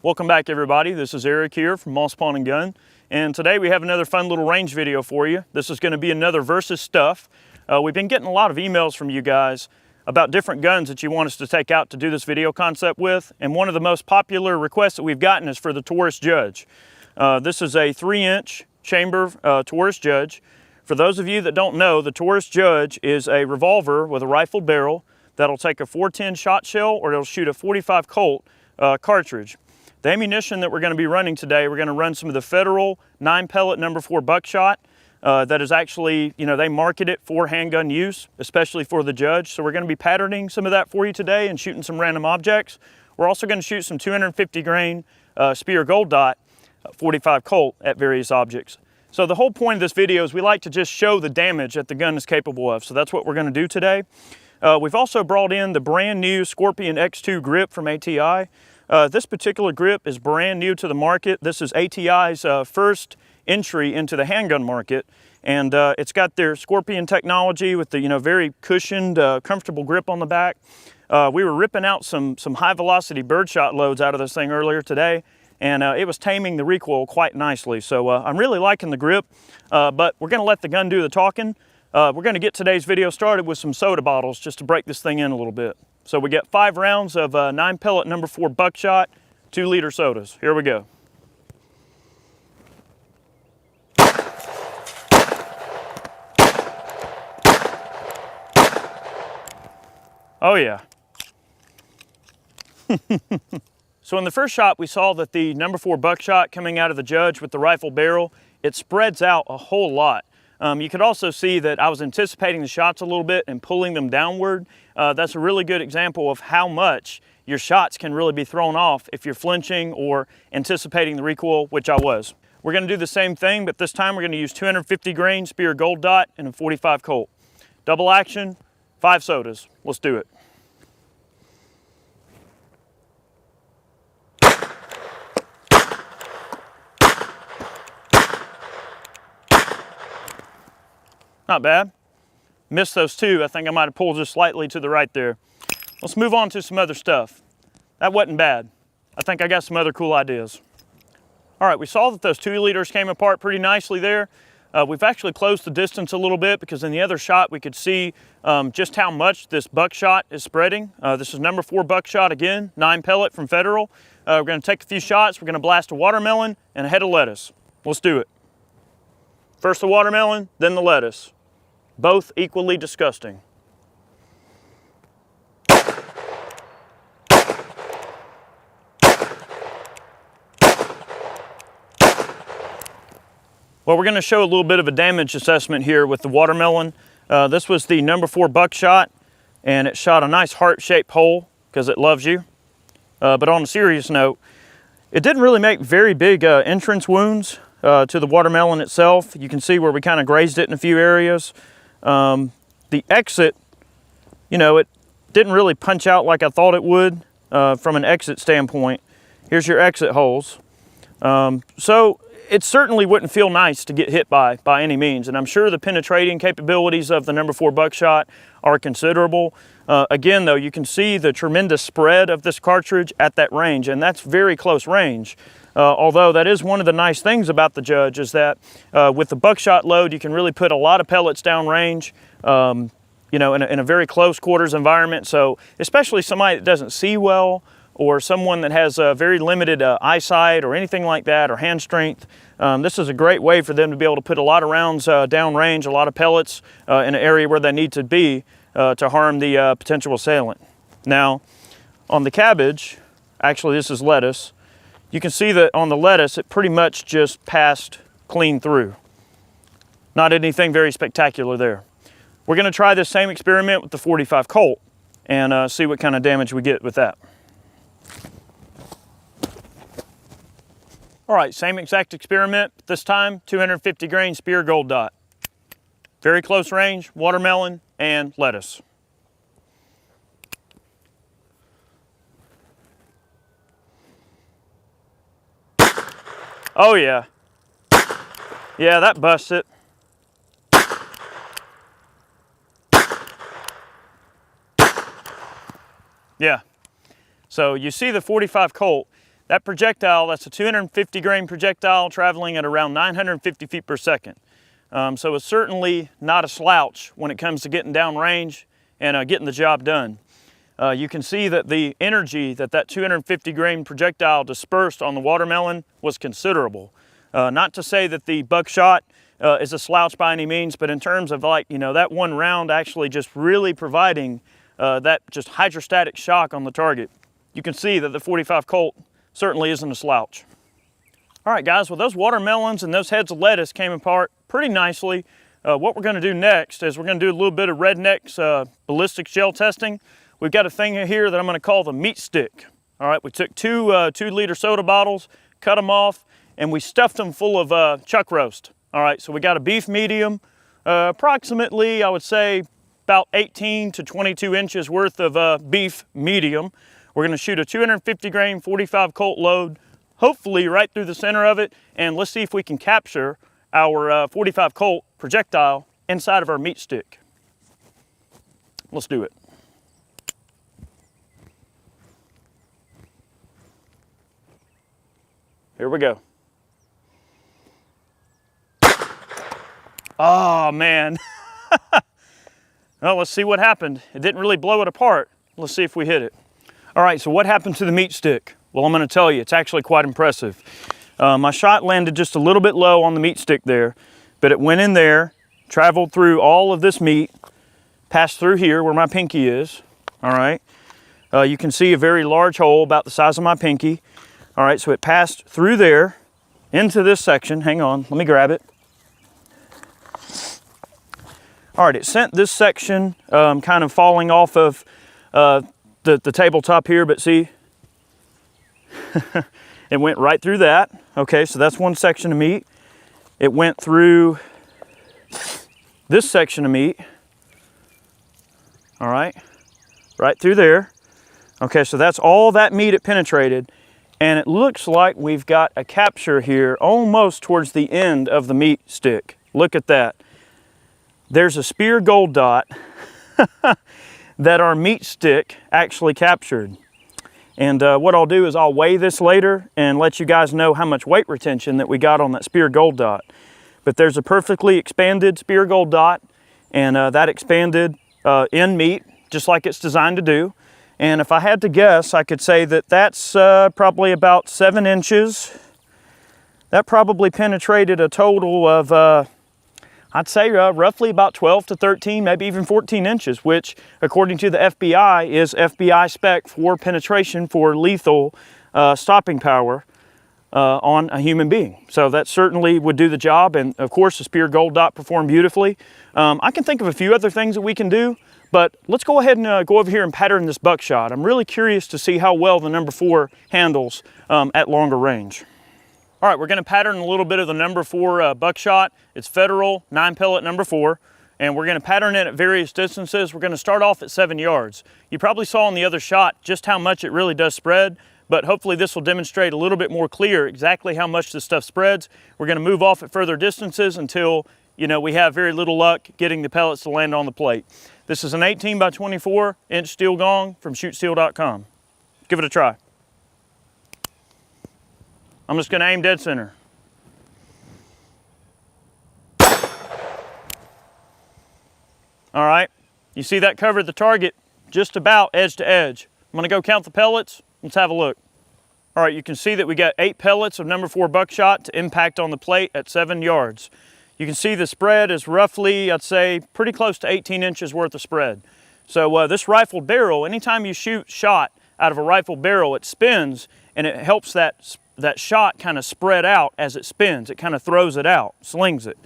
Welcome back, everybody. This is Eric here from Moss Pawn & Gun, and today we have another fun little range video for you. This is going to be another versus stuff. We've been getting a lot of emails from you guys about different guns that you want us to take out to do this video concept with, and one of the most popular requests that we've gotten is for the Taurus Judge. This is a 3-inch chamber Taurus Judge. For those of you that don't know, the Taurus Judge is a revolver with a rifled barrel that'll take a 410 shot shell, or it'll shoot a 45 Colt cartridge. The ammunition that we're going to be running today, we're going to run some of the Federal 9-pellet number 4 buckshot. That is actually, they market it for handgun use, especially for the Judge. So we're going to be patterning some of that for you today and shooting some random objects. We're also going to shoot some 250 grain Speer Gold Dot 45 Colt at various objects. So the whole point of this video is we like to just show the damage that the gun is capable of. So that's what we're going to do today. We've also brought in the brand new Scorpion X2 grip from ATI. This particular grip is brand new to the market. This is ATI's first entry into the handgun market, and it's got their Scorpion technology with the very cushioned, comfortable grip on the back. We were ripping out some high velocity birdshot loads out of this thing earlier today, and it was taming the recoil quite nicely. So I'm really liking the grip, but we're going to let the gun do the talking. We're going to get today's video started with some soda bottles just to break this thing in a little bit. So we get 5 rounds of 9-pellet number 4 buckshot, 2-liter sodas. Here we go. Oh yeah. So in the first shot, we saw that the number 4 buckshot coming out of the Judge with the rifle barrel, it spreads out a whole lot. You could also see that I was anticipating the shots a little bit and pulling them downward. That's a really good example of how much your shots can really be thrown off if you're flinching or anticipating the recoil, which I was. We're going to do the same thing, but this time we're going to use 250 grain Speer Gold Dot and a 45 Colt. Double action, 5 sodas. Let's do it. Not bad. Missed those 2. I think I might have pulled just slightly to the right there. Let's move on to some other stuff. That wasn't bad. I think I got some other cool ideas. All right, we saw that those 2 liters came apart pretty nicely there. We've actually closed the distance a little bit because in the other shot we could see just how much this buckshot is spreading. This is number 4 buckshot again, 9-pellet from Federal. We're going to take a few shots. We're going to blast a watermelon and a head of lettuce. Let's do it. First the watermelon, then the lettuce. Both equally disgusting. Well, we're going to show a little bit of a damage assessment here with the watermelon. This was the number 4 buckshot, and it shot a nice heart-shaped hole because it loves you. But on a serious note, it didn't really make very big entrance wounds to the watermelon itself. You can see where we kind of grazed it in a few areas. The exit, it didn't really punch out like I thought it would from an exit standpoint. Here's your exit holes. So it certainly wouldn't feel nice to get hit by any means, and I'm sure the penetrating capabilities of the number 4 buckshot are considerable. Again, though, you can see the tremendous spread of this cartridge at that range, and that's very close range. Although that is one of the nice things about the Judge is that with the buckshot load, you can really put a lot of pellets downrange, in a very close quarters environment. So especially somebody that doesn't see well, or someone that has very limited eyesight or anything like that, or hand strength, this is a great way for them to be able to put a lot of rounds downrange, a lot of pellets in an area where they need to be to harm the potential assailant. Now, on the Cabbage, actually this is lettuce, you can see that on the lettuce, it pretty much just passed clean through. Not anything very spectacular there. We're going to try this same experiment with the 45 Colt and see what kind of damage we get with that. All right, same exact experiment, this time 250 grain Speer Gold Dot. Very close range, watermelon and lettuce. Oh yeah. Yeah, that busts it. Yeah. So you see the 45 Colt. That projectile, that's a 250 grain projectile traveling at around 950 feet per second. So it's certainly not a slouch when it comes to getting downrange and getting the job done. You can see that the energy that 250 grain projectile dispersed on the watermelon was considerable. Not to say that the buckshot is a slouch by any means, but in terms of, like, that one round actually just really providing that just hydrostatic shock on the target, you can see that the 45 Colt certainly isn't a slouch. All right, guys, well, those watermelons and those heads of lettuce came apart pretty nicely. What we're going to do next is we're going to do a little bit of Redneck's ballistics gel testing. We've got a thing here that I'm going to call the meat stick. All right, we took two 2-liter soda bottles, cut them off, and we stuffed them full of chuck roast. All right, so we got a beef medium, approximately, I would say, about 18 to 22 inches worth of beef medium. We're going to shoot a 250 grain 45 Colt load, hopefully right through the center of it, and let's see if we can capture our 45 Colt projectile inside of our meat stick. Let's do it. Here we go. Oh, man. Well, let's see what happened. It didn't really blow it apart. Let's see if we hit it. All right, so what happened to the meat stick? Well, I'm going to tell you, it's actually quite impressive. My shot landed just a little bit low on the meat stick there, but it went in there, traveled through all of this meat, passed through here where my pinky is. All right. You can see a very large hole about the size of my pinky. All right, so it passed through there into this section. Hang on, let me grab it. All right, it sent this section kind of falling off of the tabletop here, but see, it went right through that. Okay, so that's one section of meat. It went through this section of meat. All right, right through there. Okay, so that's all that meat it penetrated. And it looks like we've got a capture here almost towards the end of the meat stick. Look at that. There's a spear gold dot that our meat stick actually captured. And what I'll do is I'll weigh this later and let you guys know how much weight retention that we got on that spear gold dot. But there's a perfectly expanded spear gold dot, and that expanded in meat, just like it's designed to do. And if I had to guess, I could say that that's probably about 7 inches. That probably penetrated a total of, I'd say roughly about 12 to 13, maybe even 14 inches, which according to the FBI is FBI spec for penetration for lethal stopping power on a human being. So that certainly would do the job. And of course, the spear gold dot performed beautifully. I can think of a few other things that we can do. But let's go ahead and go over here and pattern this buckshot. I'm really curious to see how well the number 4 handles at longer range. All right, we're gonna pattern a little bit of the number 4 buckshot. It's Federal 9-pellet number 4, and we're gonna pattern it at various distances. We're gonna start off at 7 yards. You probably saw in the other shot just how much it really does spread, but hopefully this will demonstrate a little bit more clear exactly how much this stuff spreads. We're gonna move off at further distances until we have very little luck getting the pellets to land on the plate. This is an 18 by 24 inch steel gong from shootsteel.com. Give it a try. I'm just gonna aim dead center. All right, you see that covered the target just about edge to edge. I'm gonna go count the pellets. Let's have a look. All right, you can see that we got 8 pellets of number 4 buckshot to impact on the plate at 7 yards. You can see the spread is roughly, I'd say, pretty close to 18 inches worth of spread. So this rifled barrel, anytime you shoot shot out of a rifled barrel, it spins and it helps that shot kind of spread out as it spins. It kind of throws it out, slings it.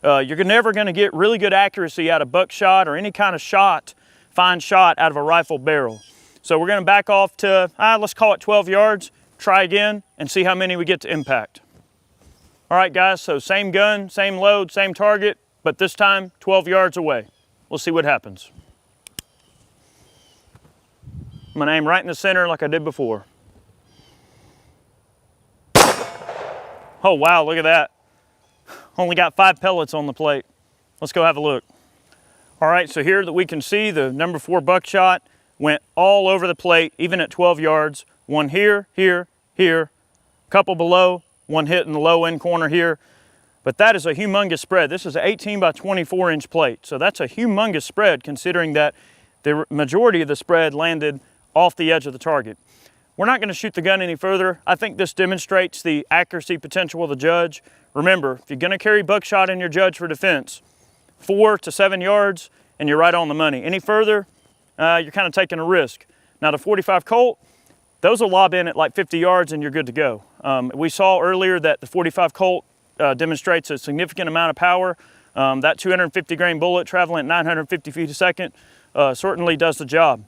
You're never gonna get really good accuracy out of buckshot or any kind of shot, fine shot out of a rifled barrel. So we're gonna back off to, let's call it 12 yards, try again and see how many we get to impact. All right, guys, so same gun, same load, same target, but this time 12 yards away. We'll see what happens. I'm gonna aim right in the center like I did before. Oh, wow, look at that. Only got 5 pellets on the plate. Let's go have a look. All right, so here that we can see the number 4 buckshot went all over the plate, even at 12 yards. One here, here, here, couple below, one hit in the low end corner here. But that is a humongous spread. This is an 18 by 24 inch plate. So that's a humongous spread considering that the majority of the spread landed off the edge of the target. We're not going to shoot the gun any further. I think this demonstrates the accuracy potential of the Judge. Remember, if you're going to carry buckshot in your Judge for defense, 4 to 7 yards and you're right on the money. Any further, you're kind of taking a risk. Now the 45 Colt, those will lob in at like 50 yards and you're good to go. We saw earlier that the 45 Colt demonstrates a significant amount of power. That 250 grain bullet traveling at 950 feet a second certainly does the job.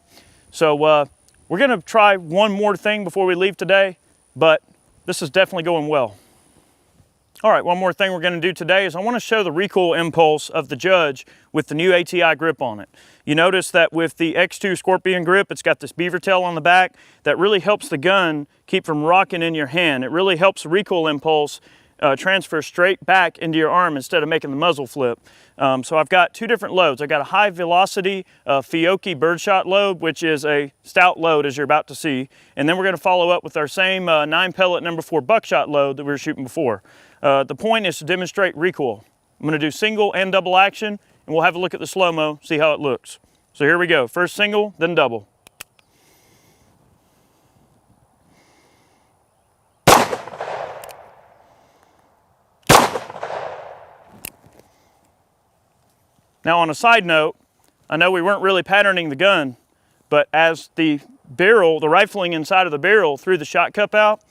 So we're gonna try one more thing before we leave today, but this is definitely going well. All right, one more thing we're gonna do today is I wanna show the recoil impulse of the Judge with the new ATI grip on it. You notice that with the X2 Scorpion grip, it's got this beaver tail on the back that really helps the gun keep from rocking in your hand. It really helps the recoil impulse transfer straight back into your arm instead of making the muzzle flip. So I've got two different loads. I've got a high velocity Fiocchi birdshot load, which is a stout load as you're about to see. And then we're gonna follow up with our same 9 pellet number 4 buckshot load that we were shooting before. The point is to demonstrate recoil. I'm gonna do single and double action, and we'll have a look at the slow-mo, see how it looks. So here we go, first single, then double. Now on a side note, I know we weren't really patterning the gun, but as the barrel, the rifling inside of the barrel threw the shot cup out,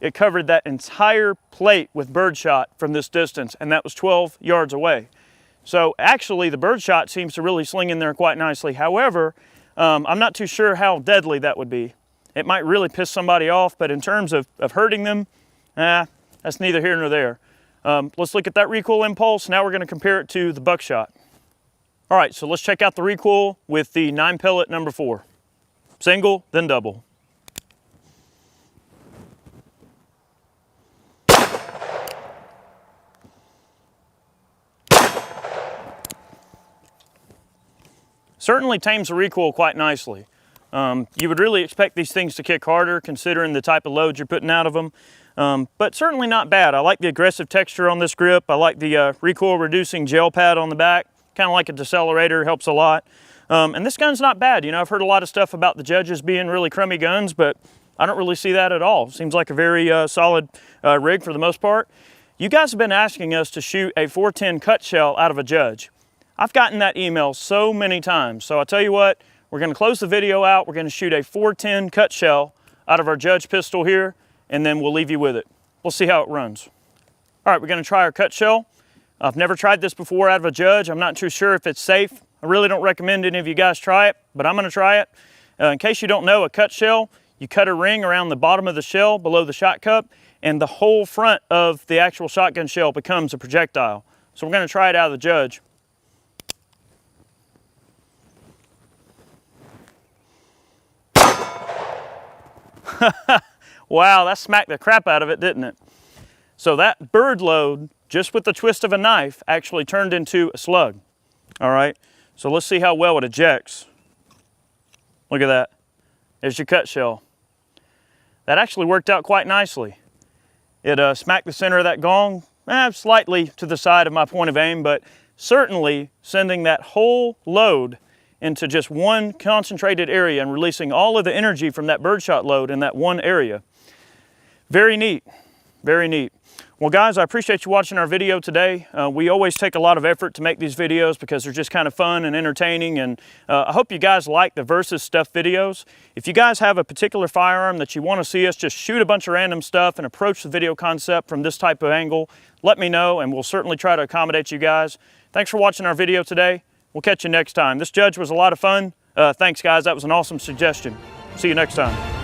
it covered that entire plate with birdshot from this distance, and that was 12 yards away. So actually the birdshot seems to really sling in there quite nicely. However, I'm not too sure how deadly that would be. It might really piss somebody off, but in terms of hurting them, that's neither here nor there. Let's look at that recoil impulse. Now we're gonna compare it to the buckshot. All right, so let's check out the recoil with the 9 pellet number 4. Single, then double. Certainly tames the recoil quite nicely. You would really expect these things to kick harder considering the type of loads you're putting out of them, but certainly not bad. I like the aggressive texture on this grip. I like the recoil reducing gel pad on the back. Kind of like a decelerator, helps a lot. And this gun's not bad. You know, I've heard a lot of stuff about the Judges being really crummy guns, but I don't really see that at all. Seems like a very solid rig for the most part. You guys have been asking us to shoot a 410 cut shell out of a Judge. I've gotten that email so many times. So I'll tell you what, we're gonna close the video out. We're gonna shoot a 410 cut shell out of our Judge pistol here, and then we'll leave you with it. We'll see how it runs. All right, we're gonna try our cut shell. I've never tried this before out of a Judge. I'm not too sure if it's safe. I really don't recommend any of you guys try it, but I'm gonna try it. In case you don't know, a cut shell, you cut a ring around the bottom of the shell below the shot cup, and the whole front of the actual shotgun shell becomes a projectile. So we're gonna try it out of the Judge. Wow, that smacked the crap out of it, didn't it? So that bird load, just with the twist of a knife, actually turned into a slug. All right, so let's see how well it ejects. Look at that. There's your cut shell. That actually worked out quite nicely. It smacked the center of that gong, slightly to the side of my point of aim, but certainly sending that whole load into just one concentrated area and releasing all of the energy from that birdshot load in that one area. Very neat, very neat. Well guys, I appreciate you watching our video today. We always take a lot of effort to make these videos because they're just kind of fun and entertaining, and I hope you guys like the versus stuff videos. If you guys have a particular firearm that you want to see us just shoot a bunch of random stuff and approach the video concept from this type of angle, let me know and we'll certainly try to accommodate you guys. Thanks for watching our video today. We'll catch you next time. This Judge was a lot of fun. Thanks guys, that was an awesome suggestion. See you next time.